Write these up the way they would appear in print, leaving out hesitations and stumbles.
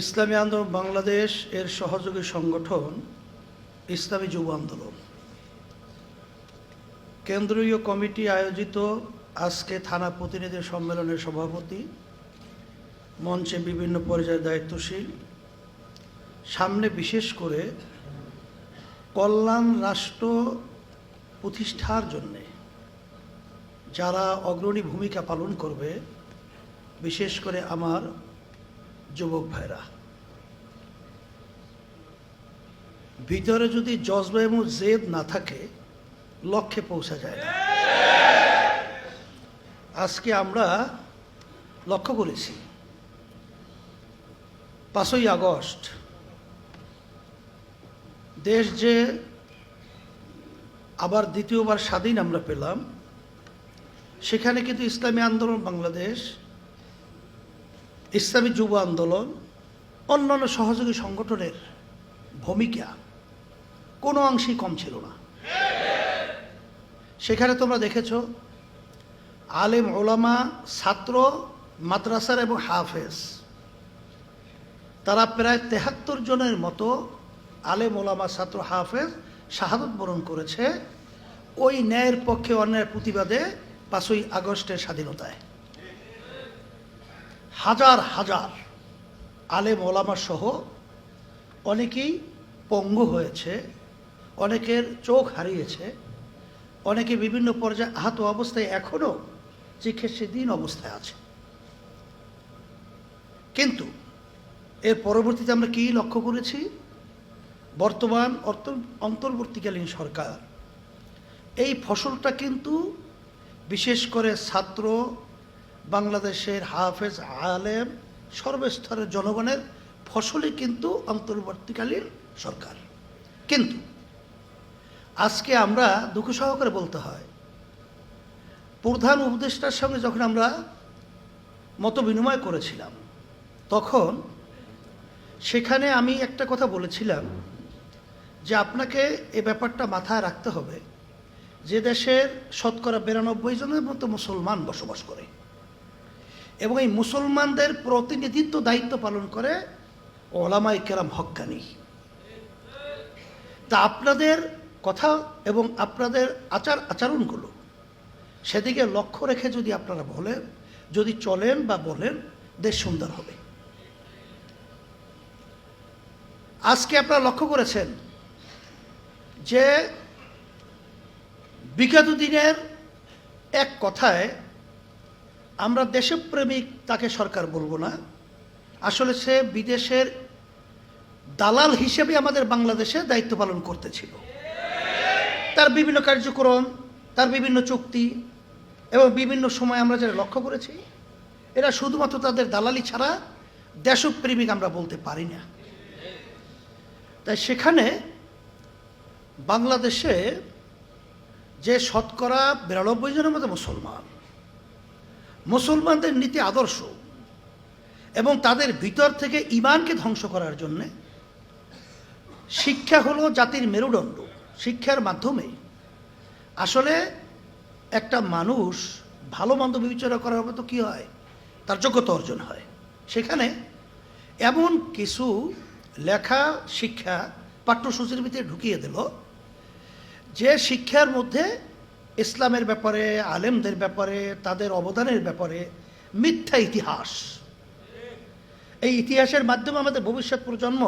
ইসলামী আন্দোলন বাংলাদেশ এর সহযোগী সংগঠন ইসলামী যুব আন্দোলন কেন্দ্রীয় কমিটি আয়োজিত আজকে থানা প্রতিনিধি সম্মেলনের সভাপতি, মঞ্চে বিভিন্ন পর্যায়ে দায়িত্বশীল, সামনে বিশেষ করে কল্যাণ রাষ্ট্র প্রতিষ্ঠার জন্যে যারা অগ্রণী ভূমিকা পালন করবে, বিশেষ করে আমার যুবক ভাইরা, ভিতরে যদি জজবা এবং জেদ না থাকে লক্ষ্যে পৌঁছা যায় না। আজকে আমরা লক্ষ্য করেছি 5ই আগস্ট দেশ যে আবার দ্বিতীয়বার স্বাধীন আমরা পেলাম, সেখানে কিন্তু ইসলামী আন্দোলন বাংলাদেশ, ইসলামী যুব আন্দোলন, অন্যান্য সহযোগী সংগঠনের ভূমিকা কোনো অংশেই কম ছিল না। সেখানে তোমরা দেখেছ আলেম ওলামা, ছাত্র, মাদ্রাসার এবং হাফেজ, তারা প্রায় 73 জনের মতো আলেম ওলামা, ছাত্র, হাফেজ শাহাদত বরণ করেছে ওই ন্যায়ের পক্ষে অন্যায়ের প্রতিবাদে 5ই আগস্টের স্বাধীনতায়। হাজার হাজার আলেম ওলামা সহ অনেকেই পঙ্গু হয়েছে, অনেকের চোখ হারিয়েছে, অনেকে বিভিন্ন পর্যায়ে আহত অবস্থায় এখনও চিকিৎসাধীন অবস্থায় আছে। কিন্তু এর পরবর্তীতে আমরা কি লক্ষ্য করেছি? বর্তমান অন্তর্বর্তীকালীন সরকার এই ফসলটা কিন্তু বিশেষ করে ছাত্র, বাংলাদেশের হাফেজ, আলেম, সর্বস্তরের জনগণের ফসলই কিন্তু অন্তর্বর্তীকালীন সরকার। কিন্তু আজকে আমরা দুঃখ সহকারে বলতে হয়, প্রধান উপদেষ্টার সঙ্গে যখন আমরা মত বিনিময় করেছিলাম, তখন সেখানে আমি একটা কথা বলেছিলাম যে আপনাকে এ ব্যাপারটা মাথায় রাখতে হবে যে দেশের শতকরা 92 জনের মতো মুসলমান বসবাস করে এবং এই মুসলমানদের প্রতিনিধিত্ব দায়িত্ব পালন করে ওলামায়ে কেরাম হক্কানি। তা আপনাদের কথা এবং আপনাদের আচরণগুলো সেদিকে লক্ষ্য রেখে যদি আপনারা বলেন, যদি চলেন বা বলেন, দেশ সুন্দর হবে। আজকে আপনারা লক্ষ্য করেছেন যে বিগত দিনের এক কথায় আমরা দেশপ্রেমিক তাকে সরকার বলবো না, আসলে সে বিদেশের দালাল হিসেবে আমাদের বাংলাদেশে দায়িত্ব পালন করতেছিল। তার বিভিন্ন কার্যক্রম, তার বিভিন্ন চুক্তি এবং বিভিন্ন সময় আমরা যারা লক্ষ্য করেছি, এরা শুধুমাত্র তাদের দালালি ছাড়া দেশপ্রেমিক আমরা বলতে পারি না। তাই সেখানে বাংলাদেশে যে শতকরা 92 জনের মতো মুসলমানদের নীতি আদর্শ এবং তাদের ভিতর থেকে ঈমানকে ধ্বংস করার জন্যে শিক্ষা হলো জাতির মেরুদণ্ড। শিক্ষার মাধ্যমে আসলে একটা মানুষ ভালো মন্দ বিবেচনা করার হবে তো কী হয়, তার যোগ্যতা অর্জন হয়। সেখানে এমন কিছু লেখা শিক্ষা পাঠ্যসূচির ভিতরে ঢুকিয়ে দিল যে শিক্ষার মধ্যে ইসলামের ব্যাপারে, আলেমদের ব্যাপারে, তাদের অবদানের ব্যাপারে মিথ্যা ইতিহাস, এই ইতিহাসের মাধ্যমে আমাদের ভবিষ্যৎ প্রজন্ম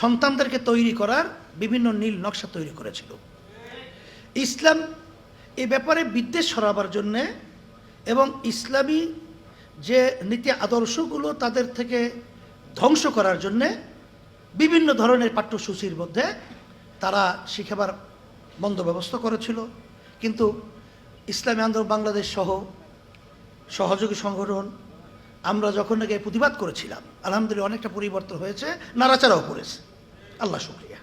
সন্তানদেরকে তৈরি করার বিভিন্ন নীল নকশা তৈরি করেছিল। ইসলাম এই ব্যাপারে বিদ্বেষ ছড়াবার জন্যে এবং ইসলামী যে নীতি আদর্শগুলো তাদের থেকে ধ্বংস করার জন্যে বিভিন্ন ধরনের পাঠ্যসূচির মধ্যে তারা শিখাবার বন্দোবস্ত করেছিল। কিন্তু ইসলামী আন্দোলন বাংলাদেশ সহ সহযোগী সংগঠন আমরা যখন নাকি প্রতিবাদ করেছিলাম, আলহামদুলিল্লাহ অনেকটা পরিবর্তন হয়েছে, নাড়াচাড়াও করেছে, আল্লাহ শুকরিয়া।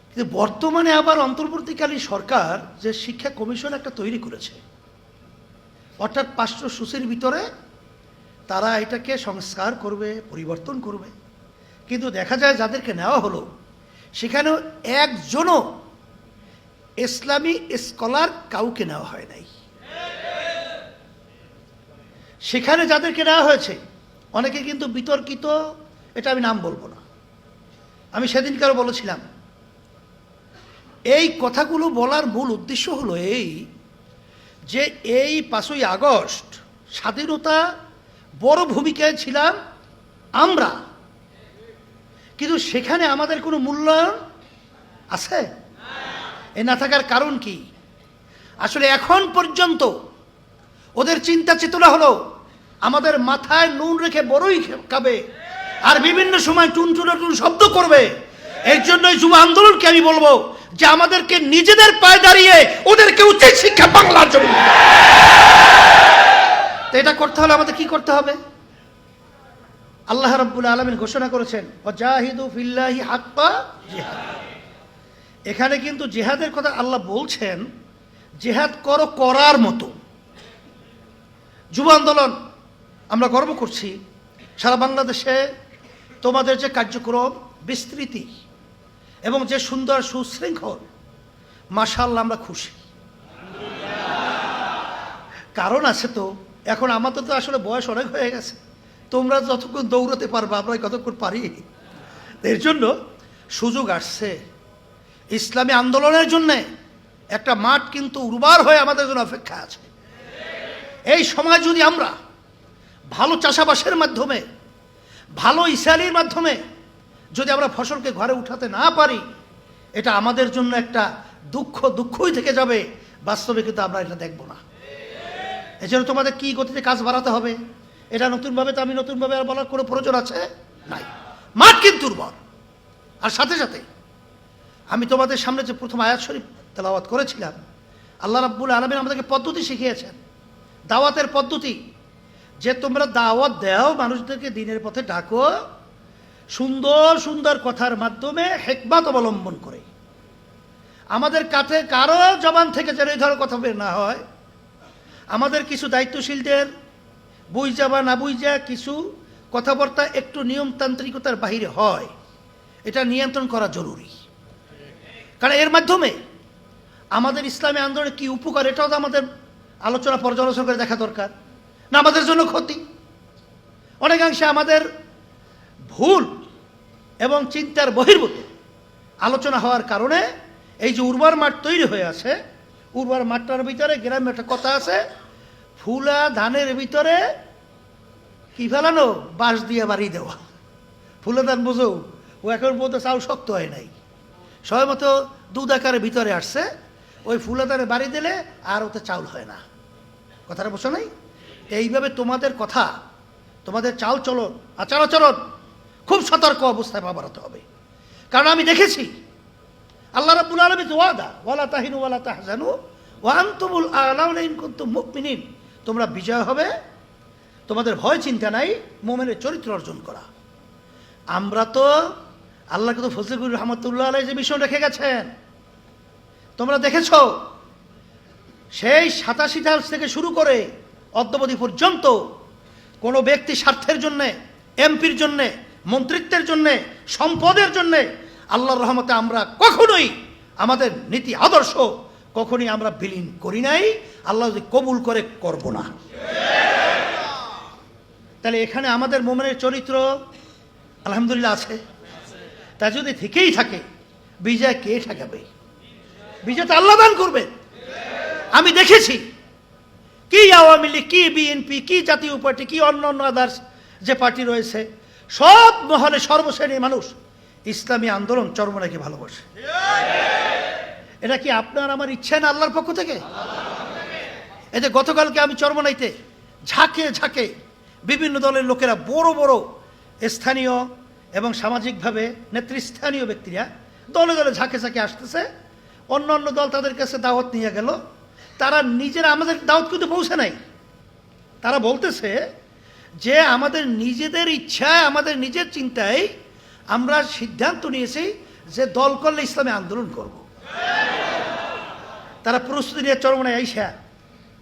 কিন্তু বর্তমানে আবার অন্তর্বর্তীকালীন সরকার যে শিক্ষা কমিশন একটা তৈরি করেছে, অর্থাৎ পাঠ্যসূচির ভিতরে তারা এটাকে সংস্কার করবে, পরিবর্তন করবে। কিন্তু দেখা যায় যাদেরকে নেওয়া হলো সেখানেও একজনও ইসলামী স্কলার কাউকে নেওয়া হয় নাই। সেখানে যাদেরকে নেওয়া হয়েছে অনেকে কিন্তু বিতর্কিত, এটা আমি নাম বলবো না। আমি সেদিনকারও বলেছিলাম, এই কথাগুলো বলার মূল উদ্দেশ্য হলো এই যে এই 5ই আগস্ট স্বাধীনতা বড় ভূমিকায় ছিলাম আমরা, কিন্তু সেখানে আমাদের কোনো মূল্যায়ন আছে? এ না থাকার কারণ কি? আসলে এখন পর্যন্ত ওদের চিন্তা চেতনা হলো আমাদের মাথায় নুন রেখে বড়ই খাবে আর বিভিন্ন সময় টুন শব্দ করবে। এর জন্যই যুব আন্দোলনকে আমি বলবো যে আমাদেরকে নিজেদের পায়ে দাঁড়িয়ে ওদেরকে উচিত শিক্ষা বাংলার জন্য। তো এটা করতে হলে আমাদের কি করতে হবে? আল্লাহ রাব্বুল আলামিন ঘোষণা করেছেন ওয়াজাহিদু ফিল্লাহি হাক্কা জিহাদ। এখানে কিন্তু জিহাদের কথা আল্লাহ বলছেন, জিহাদ করো করার মতো। যুব আন্দোলন আমরা গর্ব করছি সারা বাংলাদেশে তোমাদের যে কার্যক্রম বিস্তৃতি এবং যে সুন্দর সুশৃঙ্খল, মাশাআল্লাহ আমরা খুশি। কারণ আছে তো, এখন আমাদের তো আসলে বয়স অনেক হয়ে গেছে, তোমরা যতক্ষণ দৌড়াতে পারবা আমরা কতক্ষণ পারি। এর জন্য সুযোগ আসছে ইসলামী আন্দোলনের জন্য, একটা মাঠ কিন্তু উর্বর হয়ে আমাদের জন্য অপেক্ষা আছে। এই সময় যদি আমরা ভালো চাষাবাসের মাধ্যমে, ভালো ইসালির মাধ্যমে যদি আমরা ফসলকে ঘরে উঠাতে না পারি, এটা আমাদের জন্য একটা দুঃখই থেকে যাবে। বাস্তবে কিন্তু আমরা এটা দেখব না। এজন্য তোমাদের কি গতিতে কাজ বাড়াতে হবে, এটা নতুনভাবে তো আমি নতুনভাবে আর বলার কোনো প্রয়োজন আছে নাই। মাঠ কিন্তু উর্বর। আর সাথে সাথে আমি তোমাদের সামনে যে প্রথম আয়াত শরীফ তেলাওয়াত করেছিলাম, আল্লাহ রাব্বুল আলামিন আমাদেরকে পদ্ধতি শিখিয়েছেন, দাওয়াতের পদ্ধতি, যে তোমরা দাওয়াত দাও, মানুষদেরকে দিনের পথে ডাকো সুন্দর সুন্দর কথার মাধ্যমে, হিকমত অবলম্বন করে। আমাদের কাছে কারো জবান থেকে যেন এই ধরনের কথা বের না হয়। আমাদের কিছু দায়িত্বশীলদের বুঝা বা না বুঝা কিছু কথাবার্তা একটু নিয়মতান্ত্রিকতার বাহিরে হয়, এটা নিয়ন্ত্রণ করা জরুরি। কারণ এর মাধ্যমে আমাদের ইসলামী আন্দোলনে কি উপকার, এটাও তো আমাদের আলোচনা পর্যালোচনা করে দেখা দরকার। না আমাদের জন্য ক্ষতি? অনেকাংশে আমাদের ভুল এবং চিন্তার বহির্ভূত আলোচনা হওয়ার কারণে এই যে উর্বর মাঠ তৈরি হয়ে আছে, উর্বর মাঠটার ভিতরে গ্রামে একটা কথা আছে, ফুলা ধানের ভিতরে কি ফেলানো, বাঁশ দিয়ে বাড়ি দেওয়া। ফুলা ধান বোঝো, ও এখন পর্যন্ত চাউল শক্ত হয় নাই, সবাই মতো দুধ আকারের ভিতরে আসছে, ওই ফুলা ধানে বাড়ি দিলে আর ওতে চাউল হয় না। কথাটা বোঝো নাই? এইভাবে তোমাদের কথা, তোমাদের চাল চলন, আচার আচরণ খুব সতর্ক অবস্থায় বাড়াতে হবে। কারণ আমি দেখেছি আল্লাহ রাব্বুল আলামিন ওয়াদা, ওয়ালা তাহিনু ওয়ালা তাহজানু ওয়া আনতুমুল আ'লাউনা ইন কুনতুম মুমিনিন, তোমরা বিজয় হবে, তোমাদের ভয় চিন্তা নাই, মুমিনের চরিত্র অর্জন করা। আমরা তো আল্লাহ কিন্তু ফজলুর রহমতুল্লাহ আলাইহি যে মিশন রেখে গেছেন, তোমরা দেখেছো, সেই 87 সাল থেকে শুরু করে অদ্যাবধি পর্যন্ত কোনো ব্যক্তি স্বার্থের জন্যে, এমপির জন্যে, মন্ত্রিত্বের জন্যে, সম্পদের জন্যে আল্লাহর রহমতে আমরা কখনোই আমাদের নীতি আদর্শ কখনোই আমরা বিলীন করি নাই। আল্লাহ যদি কবুল করে করব না। তাহলে এখানে আমাদের মুমিনের চরিত্র আলহামদুলিল্লাহ আছে। তা যদি থেকেই থাকে, বিজয় কে ঠেকাবে? বিজয় তো আল্লাহ দান করবে। আমি দেখেছি কি আওয়ামী লীগ, কি বিএনপি, কি জাতীয় পার্টি, কি অন্য আদার্স যে পার্টি রয়েছে, সব মহলে সর্বশ্রেণীর মানুষ ইসলামী আন্দোলন চরমোনাইকে ভালোবাসে। এটা কি আপনার আমার ইচ্ছা না আল্লাহর পক্ষ থেকে? এই যে গতকালকে আমি চরমোনাইতে ঝাঁকে ঝাঁকে বিভিন্ন দলের লোকেরা, বড় বড় স্থানীয় এবং সামাজিকভাবে নেতৃস্থানীয় ব্যক্তিরা দলে দলে ঝাঁকে ঝাঁকে আসতেছে। অন্য অন্য দল তাদের কাছে দাওয়াত নিয়ে গেল, তারা নিজেরা আমাদের দাওয়াত কিন্তু পৌঁছে নাই। তারা বলতেছে যে আমাদের নিজেদের ইচ্ছায়, আমাদের নিজের চিন্তায় আমরা সিদ্ধান্ত নিয়েছি যে দল করলে ইসলামী আন্দোলন করব। তারা প্রস্তুতি নিয়ে চরমোনাই আইসা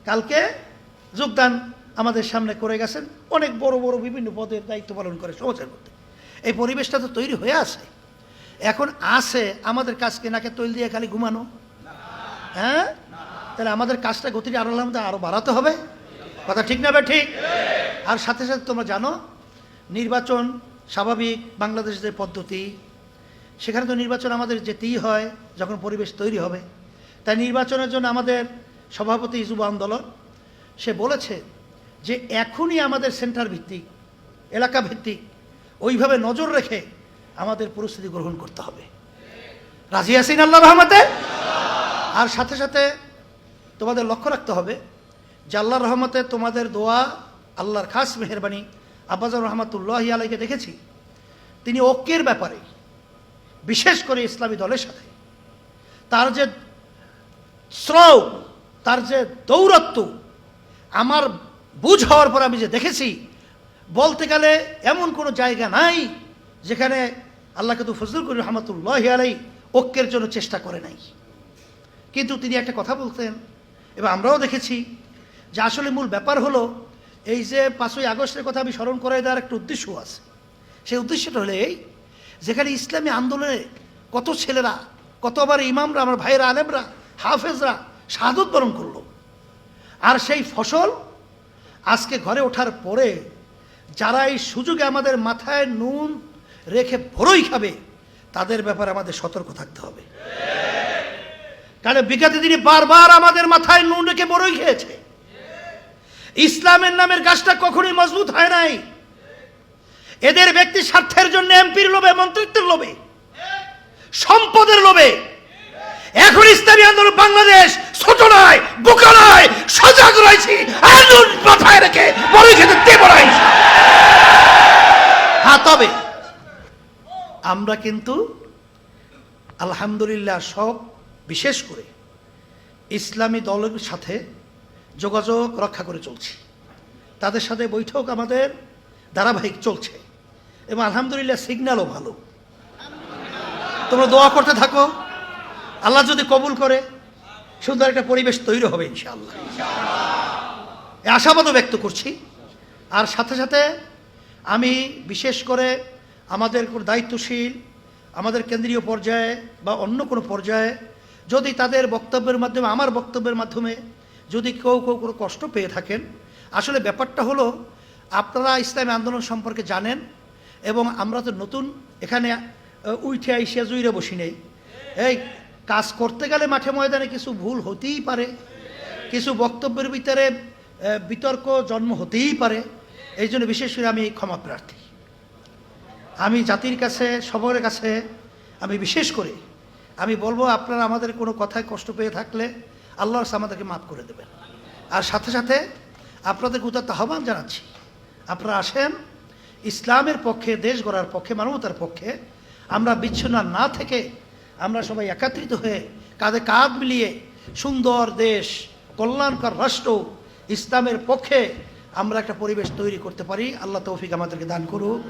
কালকে যোগদান আমাদের সামনে করে গেছেন। অনেক বড় বড় বিভিন্ন পদের দায়িত্ব পালন করে সমাজের মধ্যে। এই পরিবেশটা তো তৈরি হয়ে আছে। এখন আছে আমাদের কাজকে নাকে তৈল দিয়ে খালি ঘুমানো? হ্যাঁ, তাহলে আমাদের কাজটা গতিটা আরো বাড়াতে হবে। কথা ঠিক না? ঠিক। আর সাথে সাথে তোমরা জানো নির্বাচন স্বাভাবিক বাংলাদেশ যে পদ্ধতি, সেখানে তো নির্বাচন আমাদের যেতেই হয় যখন পরিবেশ তৈরি হবে। তাই নির্বাচনের জন্য আমাদের সভাপতি যুব আন্দোলন সে বলেছে যে এখনই আমাদের সেন্টার ভিত্তিক, এলাকা ভিত্তিক ওইভাবে নজর রেখে আমাদের পরিস্থিতি গ্রহণ করতে হবে। রাজি আছেন আল্লাহর রহমতে? আর সাথে সাথে তোমাদের লক্ষ্য রাখতে হবে যে আল্লাহর রহমতে তোমাদের দোয়া, আল্লাহর খাস মেহেরবানি, আব্বাজান রহমাতুল্লাহি আলাইকে দেখেছি তিনি ঐক্যের ব্যাপারে, বিশেষ করে ইসলামী দলের সাথে তার যে শ্রম, তার যে দৌরত্ব, আমার বুঝ হওয়ার পর আমি যে দেখেছি, বলতে গেলে এমন কোনো জায়গা নাই যেখানে আল্লাহ কিন্তু ফজলুল করিম রহমাতুল্লাহি আলাই ঐক্যের জন্য চেষ্টা করে নাই। কিন্তু তিনি একটা কথা বলতেন এবং আমরাও দেখেছি যে আসলে মূল ব্যাপার হলো এই যে 5ই আগস্টের কথা আমি স্মরণ করাই দেওয়ার একটা উদ্দেশ্য আছে। সেই উদ্দেশ্যটা হলো এই, যেখানে ইসলামী আন্দোলনে কত ছেলেরা, কত আবার ইমামরা, আমার ভাইয়েরা, আলেমরা, হাফেজরা শাহাদত বরণ করলো, আর সেই ফসল আজকে ঘরে ওঠার পরে যারা এই সুযোগে আমাদের মাথায় নুন রেখে ভরই খাবে, তাদের ব্যাপারে আমাদের সতর্ক থাকতে হবে। কারণ বিগত দিনে বারবার আমাদের মাথায় নুন রেখে বড়ই খেয়েছে। ইসলামের নামের গাছটা কখনোই মজবুত হয় নাই। এদের ব্যক্তি স্বার্থের জন্য, এমপির লোভে, মন্ত্রিত্বের লোভে, সম্পদের লোভে এখন ইসলামী আন্দোলন বাংলাদেশ ছোট নয়, বোকা নয়, সজাগ রয়েছে। আন্দোলন মাথায় রেখে বড়ই খেতে দেব না। হ্যাঁ, তবে আমরা কিন্তু আলহামদুলিল্লাহ সব, বিশেষ করে ইসলামী দলের সাথে যোগাযোগ রক্ষা করে চলছি। তাদের সাথে বৈঠক আমাদের ধারাবাহিক চলছে এবং আলহামদুলিল্লাহ সিগন্যালও ভালো। তোমরা দোয়া করতে থাকো, আল্লাহ যদি কবুল করে সুন্দর একটা পরিবেশ তৈরি হবে ইনশাআল্লাহ, এই আশাবাদও ব্যক্ত করছি। আর সাথে সাথে আমি বিশেষ করে আমাদের দায়িত্বশীল, আমাদের কেন্দ্রীয় পর্যায়ে বা অন্য কোনো পর্যায়ে যদি তাদের বক্তব্যের মাধ্যমে, আমার বক্তব্যের মাধ্যমে যদি কেউ কোনো কষ্ট পেয়ে থাকেন, আসলে ব্যাপারটা হলো আপনারা ইসলামী আন্দোলন সম্পর্কে জানেন এবং আমরা তো নতুন এখানে উঠে আইসিয়া জুইরে বসি নেই। এই কাজ করতে গেলে মাঠে ময়দানে কিছু ভুল হতেই পারে, কিছু বক্তব্যের ভিতরে বিতর্ক জন্ম হতেই পারে। এই জন্য বিশেষ করে আমি ক্ষমা প্রার্থী। আমি জাতির কাছে, সবার কাছে আমি বিশেষ করে আমি বলবো, আপনারা আমাদের কোনো কথায় কষ্ট পেয়ে থাকলে আল্লাহর কাছে আমাদেরকে মাফ করে দেবেন। আর সাথে সাথে আপনাদেরকে উদাত্ত আহ্বান জানাচ্ছি, আপনারা আসেন ইসলামের পক্ষে, দেশ গড়ার পক্ষে, মানবতার পক্ষে আমরা বিচ্ছিন্ন না থেকে আমরা সবাই একত্রিত হয়ে কাঁধে কাঁধ মিলিয়ে সুন্দর দেশ, কল্যাণকর রাষ্ট্র, ইসলামের পক্ষে আমরা একটা পরিবেশ তৈরি করতে পারি। আল্লাহ তৌফিক আমাদেরকে দান করুক।